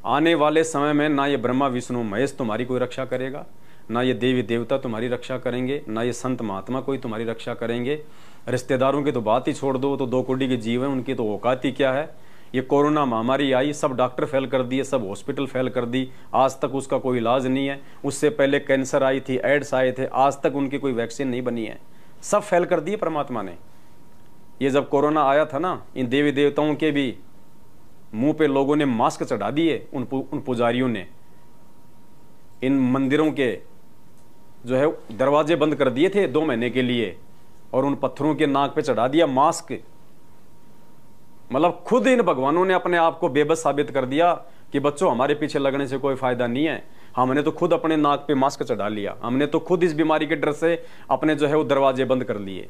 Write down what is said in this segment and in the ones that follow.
आने वाले समय में ना ये ब्रह्मा विष्णु महेश तुम्हारी कोई रक्षा करेगा, ना ये देवी देवता तुम्हारी रक्षा करेंगे, ना ये संत महात्मा कोई तुम्हारी रक्षा करेंगे। रिश्तेदारों की तो बात ही छोड़ दो, तो 2 कोटी के जीव हैं, उनकी तो औकात ही क्या है। ये कोरोना महामारी आई, सब डॉक्टर फेल कर दिए, सब हॉस्पिटल फेल कर दी, आज तक उसका कोई इलाज नहीं है। उससे पहले कैंसर आई थी, एड्स आए थे, आज तक उनकी कोई वैक्सीन नहीं बनी है, सब फेल कर दिए परमात्मा ने। ये जब कोरोना आया था ना, इन देवी देवताओं के भी मुंह पे लोगों ने मास्क चढ़ा दिए, उन पुजारियों ने इन मंदिरों के जो है दरवाजे बंद कर दिए थे 2 महीने के लिए, और उन पत्थरों के नाक पे चढ़ा दिया मास्क। मतलब खुद इन भगवानों ने अपने आप को बेबस साबित कर दिया कि बच्चों हमारे पीछे लगने से कोई फायदा नहीं है, हमने तो खुद अपने नाक पे मास्क चढ़ा लिया, हमने तो खुद इस बीमारी के डर से अपने जो है वो दरवाजे बंद कर लिए।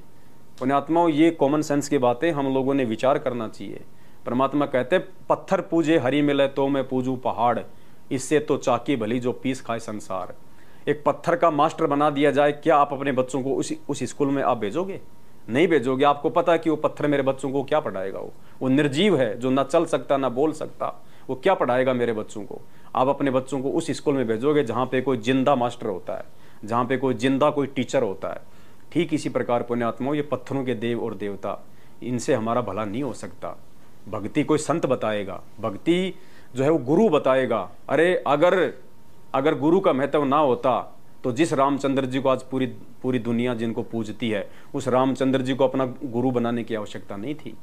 पुण्यात्माओं, ये कॉमन सेंस की बातें हम लोगों ने विचार करना चाहिए। परमात्मा कहते पत्थर पूजे हरि मिले तो मैं पूजू पहाड़, इससे तो चाकी भली जो पीस खाए संसार। एक पत्थर का मास्टर बना दिया जाए, क्या आप अपने बच्चों को उस स्कूल में आप भेजोगे? नहीं भेजोगे। आपको पता है कि वो पत्थर मेरे बच्चों को क्या पढ़ाएगा, वो निर्जीव है जो ना चल सकता ना बोल सकता, वो क्या पढ़ाएगा मेरे बच्चों को? आप अपने बच्चों को उस स्कूल में भेजोगे जहाँ पे कोई जिंदा मास्टर होता है, जहाँ पे कोई जिंदा कोई टीचर होता है। ठीक इसी प्रकार पुण्यात्माओं, ये पत्थरों के देव और देवता, इनसे हमारा भला नहीं हो सकता। भक्ति कोई संत बताएगा, भक्ति जो है वो गुरु बताएगा। अरे अगर गुरु का महत्व ना होता तो जिस रामचंद्र जी को आज पूरी दुनिया जिनको पूजती है, उस रामचंद्र जी को अपना गुरु बनाने की आवश्यकता नहीं थी।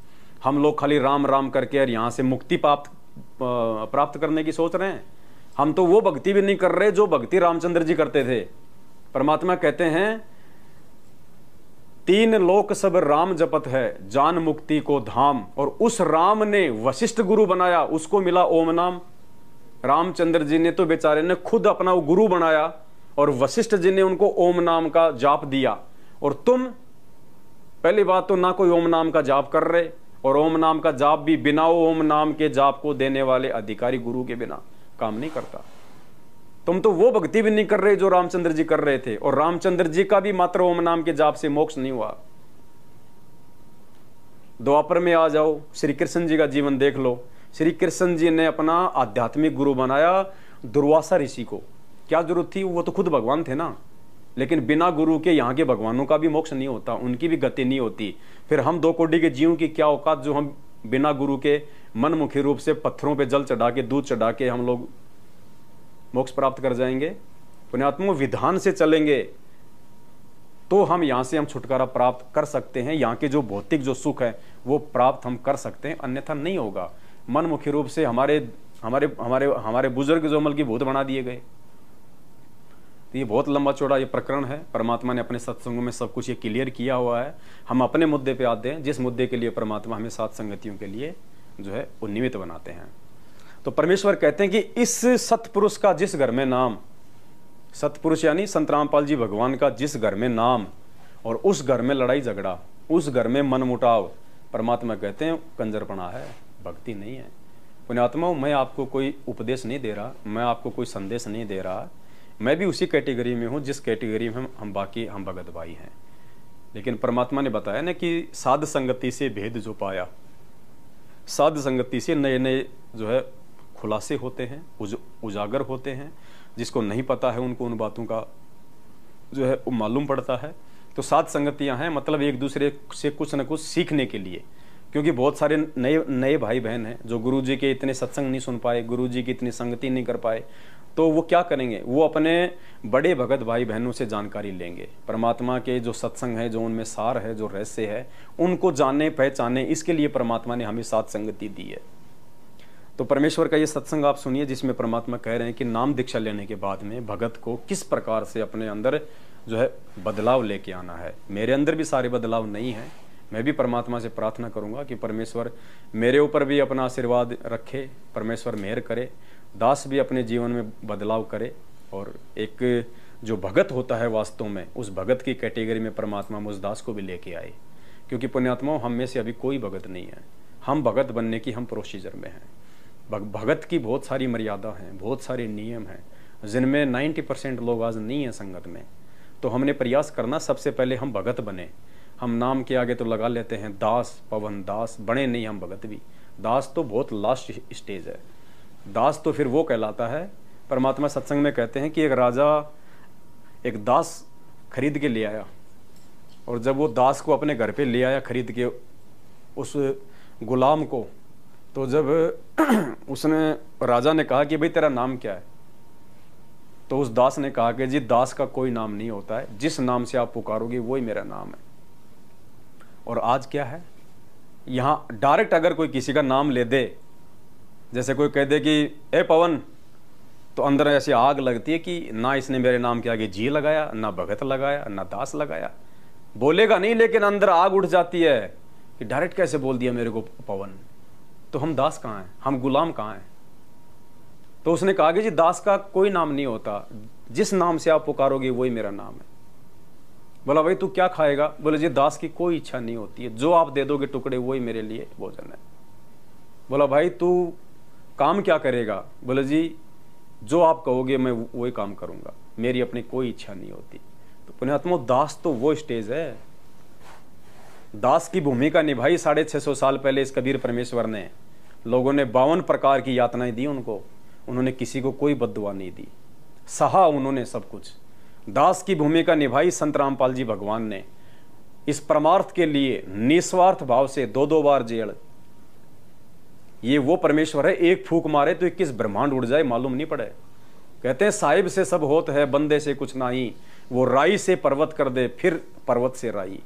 हम लोग खाली राम राम करके और यहाँ से मुक्ति प्राप्त करने की सोच रहे हैं। हम तो वो भक्ति भी नहीं कर रहे जो भक्ति रामचंद्र जी करते थे। परमात्मा कहते हैं 3 लोक सब राम जपत है, जान मुक्ति को धाम। और उस राम ने वशिष्ठ गुरु बनाया, उसको मिला ओम नाम। रामचंद्र जी ने तो बेचारे ने खुद अपना गुरु बनाया, और वशिष्ठ जी ने उनको ओम नाम का जाप दिया। और तुम पहली बात तो ना कोई ओम नाम का जाप कर रहे, और ओम नाम का जाप भी बिना ओम नाम के जाप को देने वाले अधिकारी गुरु के बिना काम नहीं करता। तुम तो वो भक्ति भी नहीं कर रहे जो रामचंद्र जी कर रहे थे, और रामचंद्र जी का भी मात्र ओम नाम के जाप से मोक्ष नहीं हुआ। द्वापर में आ जाओ, श्री कृष्ण जी का जीवन देख लो। श्री कृष्ण जी ने अपना आध्यात्मिक गुरु बनाया दुर्वासा ऋषि को। क्या जरूरत थी, वो तो खुद भगवान थे ना। लेकिन बिना गुरु के यहाँ के भगवानों का भी मोक्ष नहीं होता, उनकी भी गति नहीं होती। फिर हम 2 कोटि के जीवों की क्या औकात जो हम बिना गुरु के मनमुखी रूप से पत्थरों पे जल चढ़ा के दूध चढ़ा के हम लोग मोक्ष प्राप्त कर जाएंगे। पुण्यात्मा, विधान से चलेंगे तो हम यहाँ से हम छुटकारा प्राप्त कर सकते हैं, यहाँ के जो भौतिक जो सुख है वो प्राप्त हम कर सकते हैं, अन्यथा नहीं होगा। मनमुखी रूप से हमारे हमारे हमारे हमारे बुजुर्ग जो अमल की भूत बना दिए गए। तो ये बहुत लंबा चौड़ा ये प्रकरण है। परमात्मा ने अपने सत्संगों में सब कुछ ये क्लियर किया हुआ है। हम अपने मुद्दे पे आते हैं, जिस मुद्दे के लिए परमात्मा हमें सात संगतियों के लिए जो है वो निमित्त बनाते हैं। तो परमेश्वर कहते हैं कि इस सतपुरुष का जिस घर में नाम, सतपुरुष यानी संत रामपाल जी भगवान का जिस घर में नाम, और उस घर में लड़ाई झगड़ा, उस घर में मनमुटाव, परमात्मा कहते हैं कंजरपना है, भक्ति नहीं है। पुण्यात्माओं, मैं आपको कोई उपदेश नहीं दे रहा, मैं आपको कोई संदेश नहीं दे रहा। मैं भी उसी कैटेगरी में हूँ जिस कैटेगरी में हम भगत भाई हैं। लेकिन परमात्मा ने बताया ना कि साध संगति से भेद जो पाया, साध संगति से नए नए जो है खुलासे होते हैं, उजागर होते हैं। जिसको नहीं पता है उनको उन बातों का जो है मालूम पड़ता है। तो साध संगतियां हैं, मतलब एक दूसरे से कुछ न कुछ सीखने के लिए। क्योंकि बहुत सारे नए भाई बहन हैं जो गुरुजी के इतने सत्संग नहीं सुन पाए, गुरुजी की इतनी संगति नहीं कर पाए, तो वो क्या करेंगे, वो अपने बड़े भगत भाई बहनों से जानकारी लेंगे। परमात्मा के जो सत्संग है, जो उनमें सार है, जो रहस्य है, उनको जाने पहचाने, इसके लिए परमात्मा ने हमें साथ संगति दी है। तो परमेश्वर का ये सत्संग आप सुनिए, जिसमें परमात्मा कह रहे हैं कि नाम दीक्षा लेने के बाद में भगत को किस प्रकार से अपने अंदर जो है बदलाव लेके आना है। मेरे अंदर भी सारे बदलाव नहीं है। मैं भी परमात्मा से प्रार्थना करूंगा कि परमेश्वर मेरे ऊपर भी अपना आशीर्वाद रखे, परमेश्वर मेहर करे, दास भी अपने जीवन में बदलाव करे, और एक जो भगत होता है वास्तव में, उस भगत की कैटेगरी में परमात्मा मुझ दास को भी लेके आए। क्योंकि पुण्यात्माओं, हम में से अभी कोई भगत नहीं है। हम भगत बनने की हम प्रोसीजर में हैं। भगत की बहुत सारी मर्यादा हैं, बहुत सारे नियम हैं, जिनमें 90% लोग आज नहीं हैं संगत में। तो हमने प्रयास करना, सबसे पहले हम भगत बने। हम नाम के आगे तो लगा लेते हैं दास, पवन दास, बने नहीं हम भगत भी। दास तो बहुत लास्ट स्टेज है। दास तो फिर वो कहलाता है, परमात्मा सत्संग में कहते हैं कि एक राजा एक दास खरीद के ले आया, और जब वो दास को अपने घर पे ले आया खरीद के उस गुलाम को, तो जब उसने राजा ने कहा कि भाई तेरा नाम क्या है, तो उस दास ने कहा कि जी दास का कोई नाम नहीं होता है, जिस नाम से आप पुकारोगे वही मेरा नाम है। और आज क्या है, यहाँ डायरेक्ट अगर कोई किसी का नाम ले दे, जैसे कोई कह दे कि ए पवन, तो अंदर ऐसी आग लगती है कि ना इसने मेरे नाम के आगे जी लगाया, ना भगत लगाया, ना दास लगाया, बोलेगा नहीं लेकिन अंदर आग उठ जाती है कि डायरेक्ट कैसे बोल दिया मेरे को पवन। तो हम दास कहाँ हैं, हम गुलाम कहाँ हैं? तो उसने कहा कि जी दास का कोई नाम नहीं होता, जिस नाम से आप पुकारोगे वही मेरा नाम है। बोला भाई तू क्या खाएगा? बोले जी दास की कोई इच्छा नहीं होती है, जो आप दे दोगे टुकड़े वही मेरे लिए भोजन है। बोला भाई तू काम क्या करेगा? बोले जी जो आप कहोगे मैं वही काम करूंगा, मेरी अपनी कोई इच्छा नहीं होती। तो पुण्यात्मा दास तो वो स्टेज है, दास की भूमिका निभाई 650 साल पहले इस कबीर परमेश्वर ने। लोगों ने 52 प्रकार की यातनाएं दी उनको, उन्होंने किसी को कोई बद्दुआ नहीं दी, सहा उन्होंने सब कुछ। दास की भूमिका निभाई संत रामपाल जी भगवान ने, इस परमार्थ के लिए निस्वार्थ भाव से 2-2 बार जेल। ये वो परमेश्वर है, एक फूक मारे तो 21 ब्रह्मांड उड़ जाए मालूम नहीं पड़े। कहते हैं साहिब से सब होत है, बंदे से कुछ नहीं, वो राई से पर्वत कर दे फिर पर्वत से राई।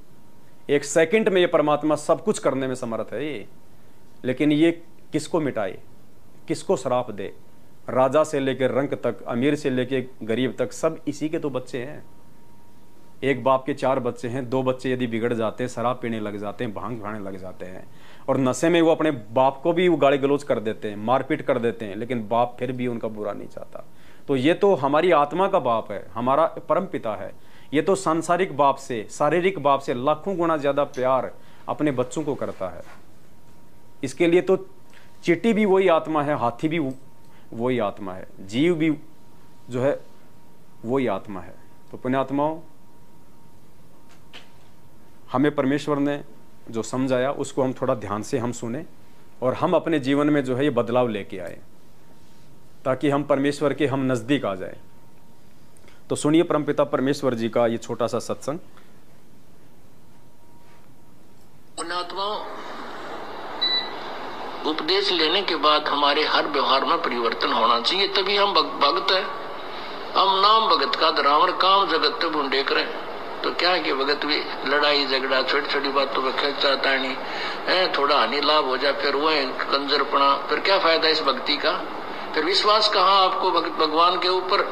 एक सेकंड में ये परमात्मा सब कुछ करने में समर्थ है ये। लेकिन ये किसको मिटाए, किसको श्राप दे? राजा से लेकर रंक तक, अमीर से लेकर गरीब तक, सब इसी के तो बच्चे हैं। एक बाप के 4 बच्चे हैं, 2 बच्चे यदि बिगड़ जाते हैं, शराब पीने लग जाते हैं, भांग खाने लग जाते हैं, और नशे में वो अपने बाप को भी वो गाली गलौज कर देते हैं, मारपीट कर देते हैं, लेकिन बाप फिर भी उनका बुरा नहीं चाहता। तो ये तो हमारी आत्मा का बाप है, हमारा परम पिता है। ये तो सांसारिक बाप से, शारीरिक बाप से लाखों गुना ज्यादा प्यार अपने बच्चों को करता है। इसके लिए तो चींटी भी वही आत्मा है, हाथी भी वही आत्मा है, जीव भी जो है वही आत्मा है। तो पुण्यात्माओं, हमें परमेश्वर ने जो समझाया उसको हम थोड़ा ध्यान से हम सुने, और हम अपने जीवन में जो है ये बदलाव लेके आए, ताकि हम परमेश्वर के हम नजदीक आ जाए। तो सुनिए परमपिता परमेश्वर जी का ये छोटा सा सत्संग। उपदेश लेने के बाद हमारे हर व्यवहार में परिवर्तन होना चाहिए, तभी हम भक्त है। हम नाम भगत का रावण काम जगत पे बुंडे करें तो क्या है कि भगत भी लड़ाई झगड़ा छोटी छोटी बातों पर खेल चाहता है, नहीं थोड़ा हानि लाभ हो जाए फिर वो कंजरपना, फिर क्या फायदा इस भक्ति का? फिर विश्वास कहाँ आपको भगवान के ऊपर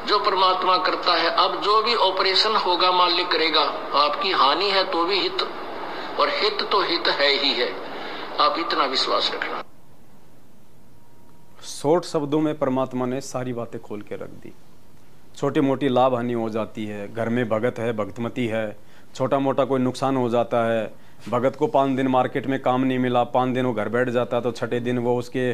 जो परमात्मा करता है। अब जो भी ऑपरेशन होगा मालिक करेगा, आपकी हानि है तो भी हित, और हित तो हित है ही है, आप इतना विश्वास रखना। शॉर्ट शब्दों में परमात्मा ने सारी बातें खोल के रख दी। छोटी मोटी लाभ हानि हो जाती है, घर में भगत है, भक्तमती है, छोटा मोटा कोई नुकसान हो जाता है, भगत को 5 दिन मार्केट में काम नहीं मिला, 5 दिन वो घर बैठ जाता है, तो छठे दिन वो उसके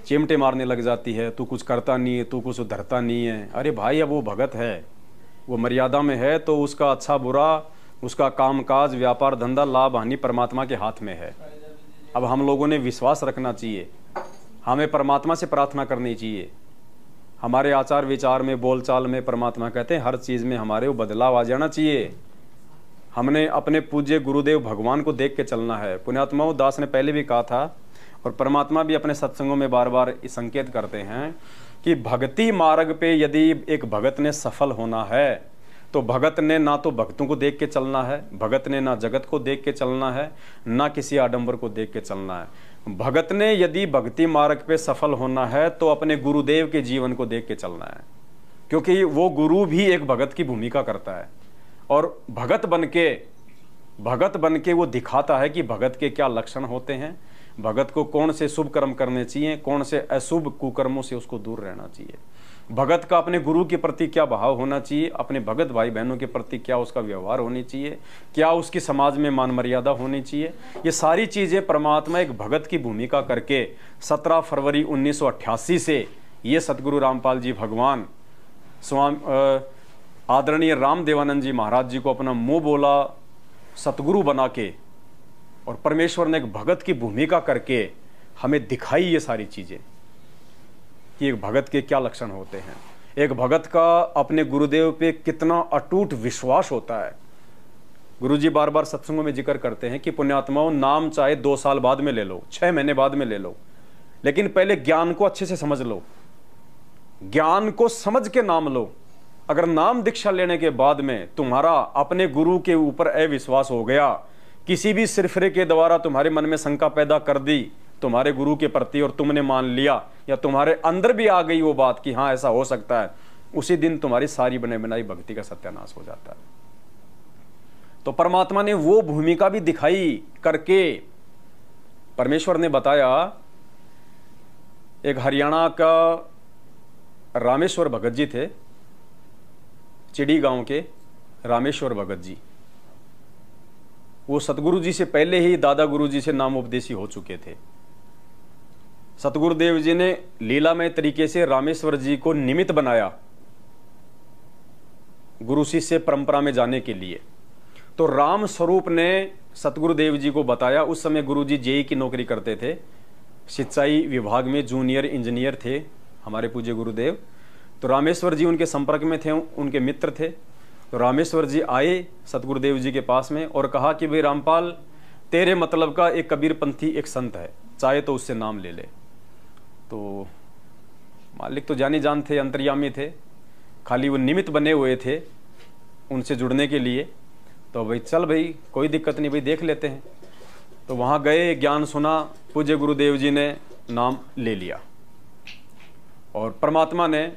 चिमटे मारने लग जाती है, तू कुछ करता नहीं है, तू कुछ उधरता नहीं है। अरे भाई अब वो भगत है, वो मर्यादा में है, तो उसका अच्छा बुरा, उसका कामकाज व्यापार धंधा लाभ हानि परमात्मा के हाथ में है। अब हम लोगों ने विश्वास रखना चाहिए, हमें परमात्मा से प्रार्थना करनी चाहिए। हमारे आचार विचार में, बोलचाल में परमात्मा कहते हैं हर चीज़ में हमारे वो बदलाव आ जाना चाहिए। हमने अपने पूज्य गुरुदेव भगवान को देख के चलना है। पुण्यात्माओं, दास ने पहले भी कहा था, और परमात्मा भी अपने सत्संगों में बार बार संकेत करते हैं कि भक्ति मार्ग पे यदि एक भगत ने सफल होना है, तो भगत ने ना तो भक्तों को देख के चलना है, भगत ने ना जगत को देख के चलना है, ना किसी आडंबर को देख के चलना है। भगत ने यदि भक्ति मार्ग पे सफल होना है तो अपने गुरुदेव के जीवन को देख के चलना है, क्योंकि वो गुरु भी एक भगत की भूमिका करता है, और भगत बन के वो दिखाता है कि भगत के क्या लक्षण होते हैं, भगत को कौन से शुभ कर्म करने चाहिए, कौन से अशुभ कुकर्मों से उसको दूर रहना चाहिए, भगत का अपने गुरु के प्रति क्या भाव होना चाहिए, अपने भगत भाई बहनों के प्रति क्या उसका व्यवहार होनी चाहिए, क्या उसकी समाज में मान मर्यादा होनी चाहिए। ये सारी चीज़ें परमात्मा एक भगत की भूमिका करके 17 फरवरी 1988 से ये सतगुरु रामपाल जी भगवान स्वामी आदरणीय राम देवानंद जी महाराज जी को अपना मुंह बोला सतगुरु बना के, और परमेश्वर ने एक भगत की भूमिका करके हमें दिखाई ये सारी चीज़ें। कि एक भगत के क्या लक्षण होते हैं। एक भगत का अपने गुरुदेव पे कितना अटूट विश्वास होता है। गुरुजी बार बार सत्संगों में जिक्र करते हैं कि पुण्यात्माओं, नाम चाहे 2 साल बाद में ले लो, 6 महीने बाद में ले लो, लेकिन पहले ज्ञान को अच्छे से समझ लो, ज्ञान को समझ के नाम लो। अगर नाम दीक्षा लेने के बाद में तुम्हारा अपने गुरु के ऊपर अविश्वास हो गया, किसी भी सिरफिरे के द्वारा तुम्हारे मन में शंका पैदा कर दी तुम्हारे गुरु के प्रति और तुमने मान लिया, या तुम्हारे अंदर भी आ गई वो बात कि हाँ ऐसा हो सकता है, उसी दिन तुम्हारी सारी बने बनाई भक्ति का सत्यानाश हो जाता है। तो परमात्मा ने वो भूमिका भी दिखाई करके परमेश्वर ने बताया। एक हरियाणा का रामेश्वर भगत जी थे, चिड़ी गांव के रामेश्वर भगत जी। वो सतगुरु जी से पहले ही दादा गुरु जी से नामोपदेशी हो चुके थे। सतगुरुदेव जी ने लीलामय तरीके से रामेश्वर जी को निमित्त बनाया गुरु शिष्य परंपरा में जाने के लिए। तो राम स्वरूप ने सतगुरुदेव जी को बताया। उस समय गुरु जी जेई की नौकरी करते थे, सिंचाई विभाग में जूनियर इंजीनियर थे हमारे पूज्य गुरुदेव। तो रामेश्वर जी उनके संपर्क में थे, उनके मित्र थे। तो रामेश्वर जी आए सतगुरुदेव जी के पास में और कहा कि भाई रामपाल, तेरे मतलब का एक कबीरपंथी एक संत है, चाहे तो उससे नाम ले ले। तो मालिक तो जानी जान थे, अंतर्यामी थे, खाली वो निमित्त बने हुए थे उनसे जुड़ने के लिए। तो भाई चल भाई, कोई दिक्कत नहीं भाई, देख लेते हैं। तो वहाँ गए, ज्ञान सुना, पूज्य गुरुदेव जी ने नाम ले लिया और परमात्मा ने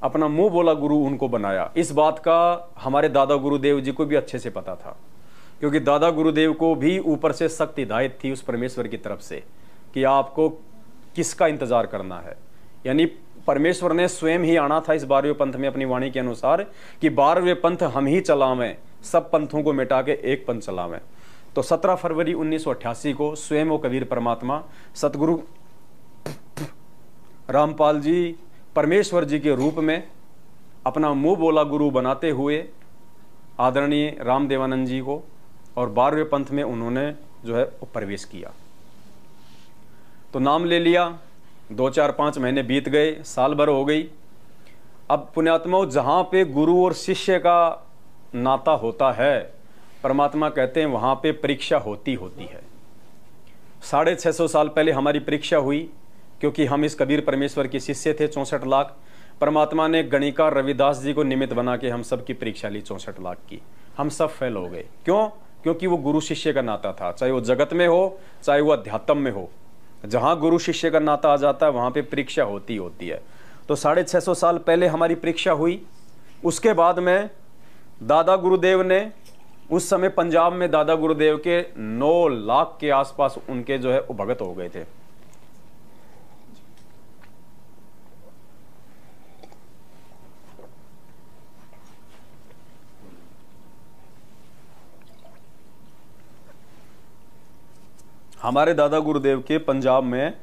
अपना मुंह बोला गुरु उनको बनाया। इस बात का हमारे दादा गुरुदेव जी को भी अच्छे से पता था, क्योंकि दादा गुरुदेव को भी ऊपर से सख्त हिदायत थी उस परमेश्वर की तरफ से कि आपको किसका इंतजार करना है। यानी परमेश्वर ने स्वयं ही आना था इस 12वें पंथ में अपनी वाणी के अनुसार कि 12वें पंथ हम ही चलावें, सब पंथों को मिटा के एक पंथ चलावें। तो 17 फरवरी 1988 को स्वयं वो कबीर परमात्मा सतगुरु रामपाल जी परमेश्वर जी के रूप में अपना मुंह बोला गुरु बनाते हुए आदरणीय रामदेवानंद जी को, और 12वें पंथ में उन्होंने जो है प्रवेश किया। तो नाम ले लिया, 2, 4, 5 महीने बीत गए, साल भर हो गई। अब पुण्यात्माओं, जहां पे गुरु और शिष्य का नाता होता है, परमात्मा कहते हैं वहां पे परीक्षा होती है। 650 साल पहले हमारी परीक्षा हुई, क्योंकि हम इस कबीर परमेश्वर के शिष्य थे 64 लाख। परमात्मा ने गणिका रविदास जी को निमित्त बना के हम सब की परीक्षा ली 64 लाख की। हम सब फेल हो गए। क्यों? क्योंकि वो गुरु शिष्य का नाता था, चाहे वो जगत में हो चाहे वो अध्यात्म में हो। जहां गुरु शिष्य का नाता आ जाता है वहां पे परीक्षा होती है। तो 650 साल पहले हमारी परीक्षा हुई। उसके बाद में दादा गुरुदेव ने, उस समय पंजाब में दादा गुरुदेव के 9 लाख के आसपास उनके जो है वो भगत हो गए थे। हमारे दादा गुरुदेव के पंजाब में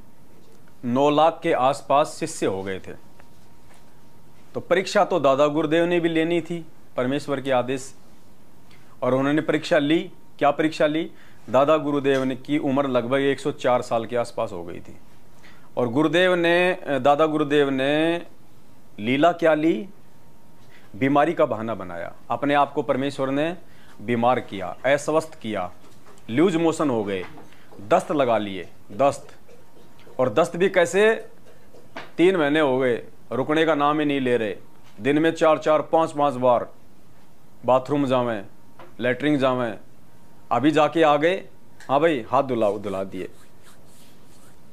9 लाख के आसपास शिष्य हो गए थे। तो परीक्षा तो दादा गुरुदेव ने भी लेनी थी परमेश्वर के आदेश, और उन्होंने परीक्षा ली। क्या परीक्षा ली? दादा गुरुदेव ने की उम्र लगभग 104 साल के आसपास हो गई थी, और दादा गुरुदेव ने लीला क्या ली? बीमारी का बहाना बनाया। अपने आप को परमेश्वर ने बीमार किया, अस्वस्थ किया, लूज मोशन हो गए, दस्त लगा लिए, दस्त। और दस्त भी कैसे? 3 महीने हो गए, रुकने का नाम ही नहीं ले रहे। दिन में 4-4, 5-5 बार बाथरूम जावें, लेटरिन जावें। अभी जाके आ गए, हाँ भाई हाथ धुला दिए।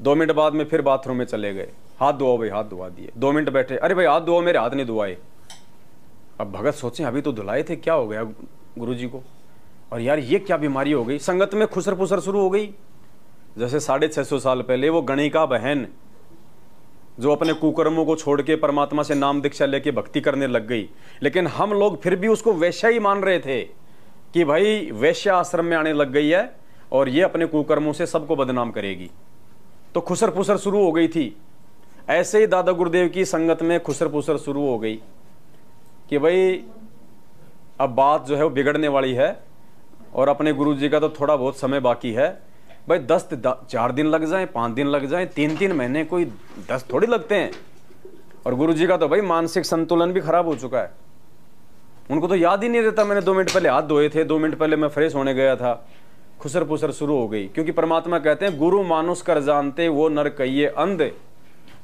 2 मिनट बाद में फिर बाथरूम में चले गए, हाथ धोओ भाई, हाथ धुआ दिए। 2 मिनट बैठे, अरे भाई हाथ धोओ, मेरे हाथ नहीं धुआए। अब भगत सोचे अभी तो धुलाए थे, क्या हो गया गुरुजी को? और यार ये क्या बीमारी हो गई? संगत में खुसर पुसर शुरू हो गई। जैसे 650 साल पहले वो गणिका बहन जो अपने कुकर्मों को छोड़ के परमात्मा से नाम दीक्षा लेके भक्ति करने लग गई, लेकिन हम लोग फिर भी उसको वैश्या ही मान रहे थे कि भाई वैश्या आश्रम में आने लग गई है और ये अपने कुकर्मों से सबको बदनाम करेगी। तो खुसर पुसर शुरू हो गई थी। ऐसे ही दादा गुरुदेव की संगत में खुसर पुसर शुरू हो गई कि भाई अब बात जो है वो बिगड़ने वाली है, और अपने गुरु जी का तो थोड़ा बहुत समय बाकी है। भाई 4 दिन लग जाएं, 5 दिन लग जाएं, 3-3 महीने कोई 10 थोड़ी लगते हैं। और गुरु जी का तो भाई मानसिक संतुलन भी खराब हो चुका है। उनको तो याद ही नहीं रहता मैंने 2 मिनट पहले हाथ धोए थे, 2 मिनट पहले मैं फ्रेश होने गया था, खुसर पुसर शुरू हो गई। क्योंकि परमात्मा कहते हैं गुरु मानुष कर जानते वो नर कहिए अंध,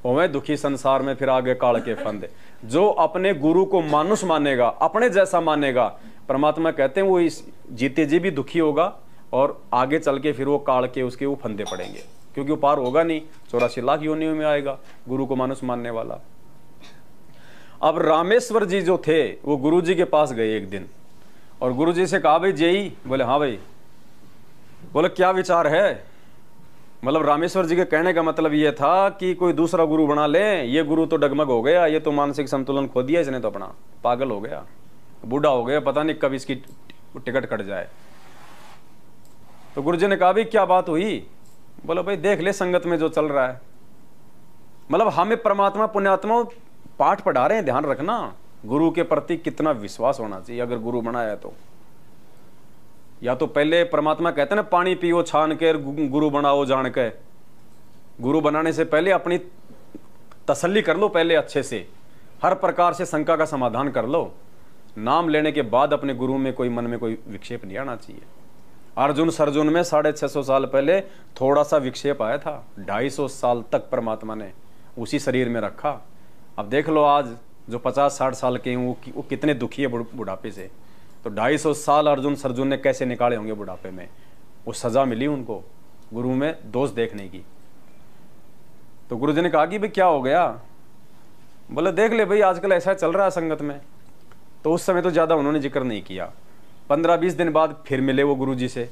होवे दुखी संसार में फिर आगे काल के फंदे। जो अपने गुरु को मानुष मानेगा, अपने जैसा मानेगा, परमात्मा कहते हैं वो इस जीते जी भी दुखी होगा और आगे चल के फिर वो काल के उसके वो फंदे पड़ेंगे, क्योंकि वो पार होगा नहीं, 84 लाख योनियों में आएगा गुरु को मानुष मानने वाला। अब रामेश्वर जी जो थे वो गुरु जी के पास गए एक दिन और गुरु जी से कहा भाई जेई, बोले हाँ भाई। बोले क्या विचार है? मतलब रामेश्वर जी के कहने का मतलब ये था कि कोई दूसरा गुरु बना ले, ये गुरु तो डगमग हो गया, ये तो मानसिक संतुलन खो दिया इसने तो, अपना पागल हो गया, बूढ़ा हो गया, पता नहीं कब इसकी टिकट कट जाए। तो गुरु जी ने कहा भाई क्या बात हुई? बोलो भाई देख ले संगत में जो चल रहा है। मतलब हमें परमात्मा पुण्यात्मा पाठ पढ़ा रहे हैं, ध्यान रखना गुरु के प्रति कितना विश्वास होना चाहिए अगर गुरु बनाया तो। या तो पहले परमात्मा कहते हैं ना पानी पियो छान के गुरु बनाओ जान के। गुरु बनाने से पहले अपनी तसल्ली कर लो, पहले अच्छे से हर प्रकार से शंका का समाधान कर लो। नाम लेने के बाद अपने गुरु में कोई मन में कोई विक्षेप नहीं आना चाहिए। अर्जुन सर्जुन में 650 साल पहले थोड़ा सा विक्षेप आया था, 250 साल तक परमात्मा ने उसी शरीर में रखा। अब देख लो आज जो 50-60 साल के हैं वो कितने दुखी है बुढ़ापे से। तो 250 साल अर्जुन सर्जुन ने कैसे निकाले होंगे बुढ़ापे में, वो सजा मिली उनको गुरु में दोष देखने की। तो गुरु जी ने कहा कि भाई क्या हो गया? बोले देख ले भाई आजकल ऐसा चल रहा है संगत में। तो उस समय तो ज्यादा उन्होंने जिक्र नहीं किया। 15-20 दिन बाद फिर मिले वो गुरु जी से।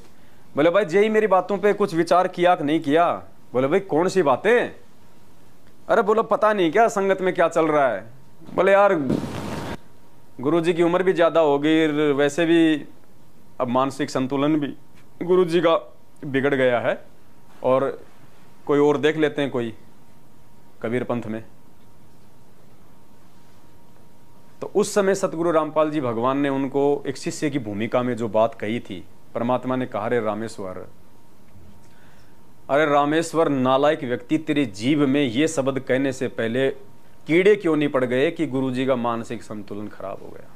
बोले भाई जेई मेरी बातों पे कुछ विचार किया कि नहीं किया? बोले भाई कौन सी बातें? अरे बोलो पता नहीं क्या संगत में क्या चल रहा है? बोले यार गुरु जी की उम्र भी ज्यादा हो गई, वैसे भी अब मानसिक संतुलन भी गुरु जी का बिगड़ गया है और कोई और देख लेते हैं कोई कबीर पंथ में। तो उस समय सतगुरु रामपाल जी भगवान ने उनको एक शिष्य की भूमिका में जो बात कही थी, परमात्मा ने कहा रे रामेश्वर, अरे रामेश्वर नालायक व्यक्ति, तेरे जीव में ये शब्द कहने से पहले कीड़े क्यों नहीं पड़ गए कि गुरुजी का मानसिक संतुलन खराब हो गया?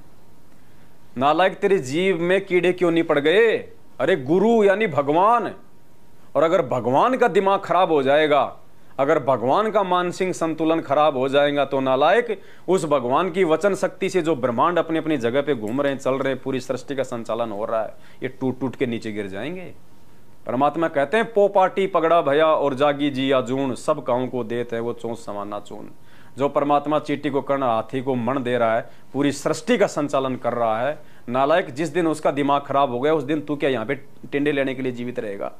नालायक तेरे जीव में कीड़े क्यों नहीं पड़ गए? अरे गुरु यानी भगवान, और अगर भगवान का दिमाग खराब हो जाएगा, अगर भगवान का मानसिक संतुलन खराब हो जाएगा तो नालायक उस भगवान की वचन शक्ति से जो ब्रह्मांड अपनी अपनी जगह पे घूम रहे हैं, चल रहे हैं, पूरी सृष्टि का संचालन हो रहा है, ये टूट टूट के नीचे गिर जाएंगे। परमात्मा कहते हैं पोपाटी पगड़ा भया और जागी जिया जून, सब काहों को देते है वो चोंच समाना चून। जो परमात्मा चींटी को कर्ण हाथी को मण दे रहा है, पूरी सृष्टि का संचालन कर रहा है, नालायक जिस दिन उसका दिमाग खराब हो गया उस दिन तू क्या यहाँ पे टिंडे लेने के लिए जीवित रहेगा?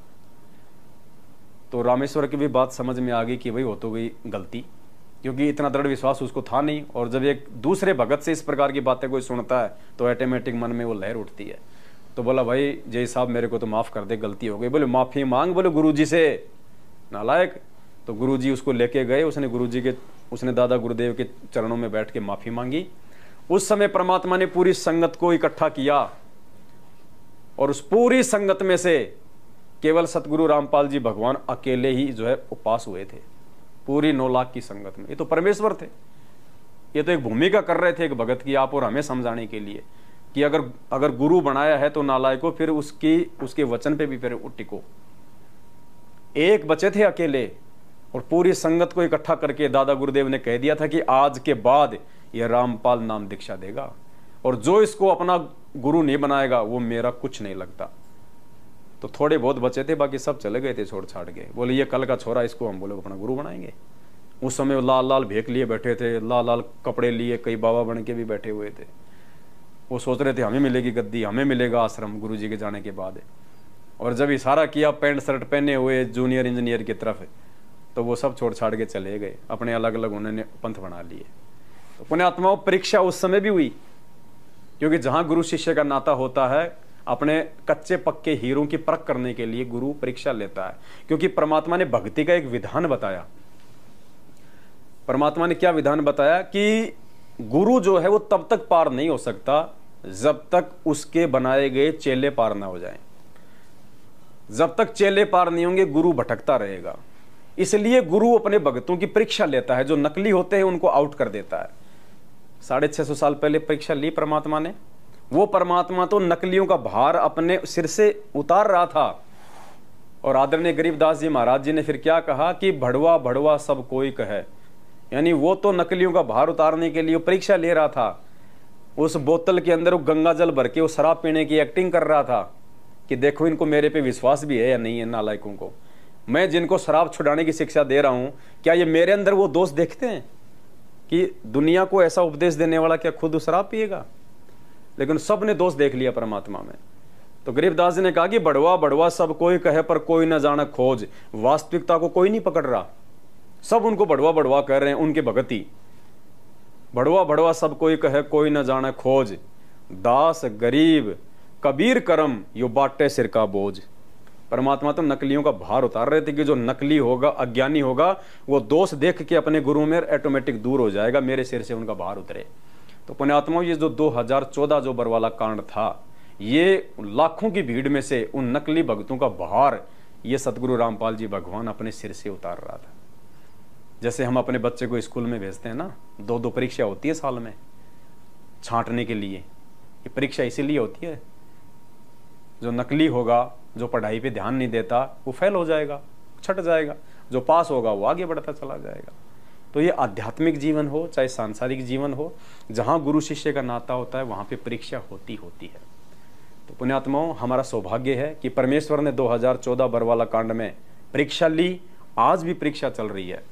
तो रामेश्वर की भी बात समझ में आ गई कि भाई हो तो गई गलती, क्योंकि इतना दृढ़ विश्वास उसको था नहीं। और जब एक दूसरे भगत से इस प्रकार की बातें कोई सुनता है तो ऑटोमेटिक मन में वो लहर उठती है। तो बोला भाई जय साहब मेरे को तो माफ कर दे, गलती हो गई। बोले माफी मांग, बोले गुरुजी से, नालायक। तो गुरुजी उसको लेके गए, उसने दादा गुरुदेव के चरणों में बैठ के माफी मांगी। उस समय परमात्मा ने पूरी संगत को इकट्ठा किया और उस पूरी संगत में से केवल सतगुरु रामपाल जी भगवान अकेले ही जो है उपास हुए थे, पूरी 9 लाख की संगत में। ये तो परमेश्वर थे, ये तो एक भूमिका कर रहे थे एक भगत की, आप और हमें समझाने के लिए कि अगर गुरु बनाया है तो नालायको फिर उसके वचन पे भी फिर टिको। एक बचे थे अकेले और पूरी संगत को इकट्ठा करके दादा गुरुदेव ने कह दिया था कि आज के बाद यह रामपाल नाम दीक्षा देगा और जो इसको अपना गुरु नहीं बनाएगा वो मेरा कुछ नहीं लगता। तो थोड़े बहुत बचे थे, बाकी सब चले गए थे छोड़ छाड़ के। बोले ये कल का छोरा, इसको हम बोले अपना गुरु बनाएंगे। उस समय लाल लाल भेक लिए बैठे थे, लाल लाल कपड़े लिए, कई बाबा बन के भी बैठे हुए थे। वो सोच रहे थे हमें मिलेगी गद्दी, हमें मिलेगा आश्रम गुरु जी के जाने के बाद। और जब इशारा किया पैंट शर्ट पहने हुए जूनियर इंजीनियर की तरफ, तो वो सब छोड़ छाड़ के चले गए, अपने अलग अलग उन्होंने पंथ बना लिए। तो पुण्यात्माओं परीक्षा उस समय भी हुई, क्योंकि जहां गुरु शिष्य का नाता होता है, अपने कच्चे पक्के हीरों की परख करने के लिए गुरु परीक्षा लेता है। क्योंकि परमात्मा ने भक्ति का एक विधान बताया। परमात्मा ने क्या विधान बताया कि गुरु जो है वो तब तक पार नहीं हो सकता जब तक उसके बनाए गए चेले पार ना हो जाएं। जब तक चेले पार नहीं होंगे गुरु भटकता रहेगा। इसलिए गुरु अपने भक्तों की परीक्षा लेता है, जो नकली होते हैं उनको आउट कर देता है। 650 साल पहले परीक्षा ली परमात्मा ने। वो परमात्मा तो नकलियों का भार अपने सिर से उतार रहा था। और आदरणीय गरीबदास जी महाराज जी ने फिर क्या कहा कि भड़वा भड़वा सब कोई कहे, यानी वो तो नकलियों का भार उतारने के लिए परीक्षा ले रहा था। उस बोतल के अंदर वो गंगा जल भर के वो शराब पीने की एक्टिंग कर रहा था कि देखो इनको मेरे पे विश्वास भी है या नहीं है, नालायकों को। मैं जिनको शराब छुड़ाने की शिक्षा दे रहा हूं, क्या ये मेरे अंदर वो दोष देखते हैं कि दुनिया को ऐसा उपदेश देने वाला क्या खुद शराब पिएगा? लेकिन सब ने दोष देख लिया परमात्मा में। तो गरीबदास जी ने कहा कि बड़वा बड़वा सब कोई कहे पर कोई न जाने खोज। वास्तविकता को कोई नहीं पकड़ रहा, सब उनको बड़वा बड़वा कह रहे हैं, उनके भगती। बड़वा बड़वा सब कोई कहे कोई न जाने खोज, दास गरीब कबीर करम यो बाटे सिर का बोझ। परमात्मा तो नकलियों का भार उतार रहे थे कि जो नकली होगा, अज्ञानी होगा, वो दोष देख के अपने गुरु में ऑटोमेटिक दूर हो जाएगा, मेरे सिर से उनका भार उतरे। तो पुण्यात्माओं, ये जो 2014 जो बरवाला कांड था, ये लाखों की भीड़ में से उन नकली भक्तों का भार ये सतगुरु रामपाल जी भगवान अपने सिर से उतार रहा था। जैसे हम अपने बच्चे को स्कूल में भेजते हैं ना, 2-2 परीक्षा होती है साल में छांटने के लिए। ये परीक्षा इसीलिए होती है, जो नकली होगा, जो पढ़ाई पे ध्यान नहीं देता, वो फेल हो जाएगा, छट जाएगा। जो पास होगा वो आगे बढ़ता चला जाएगा। तो ये आध्यात्मिक जीवन हो चाहे सांसारिक जीवन हो, जहाँ गुरु शिष्य का नाता होता है वहाँ पे परीक्षा होती है। तो पुण्यात्माओं, हमारा सौभाग्य है कि परमेश्वर ने 2014 बरवाला कांड में परीक्षा ली, आज भी परीक्षा चल रही है।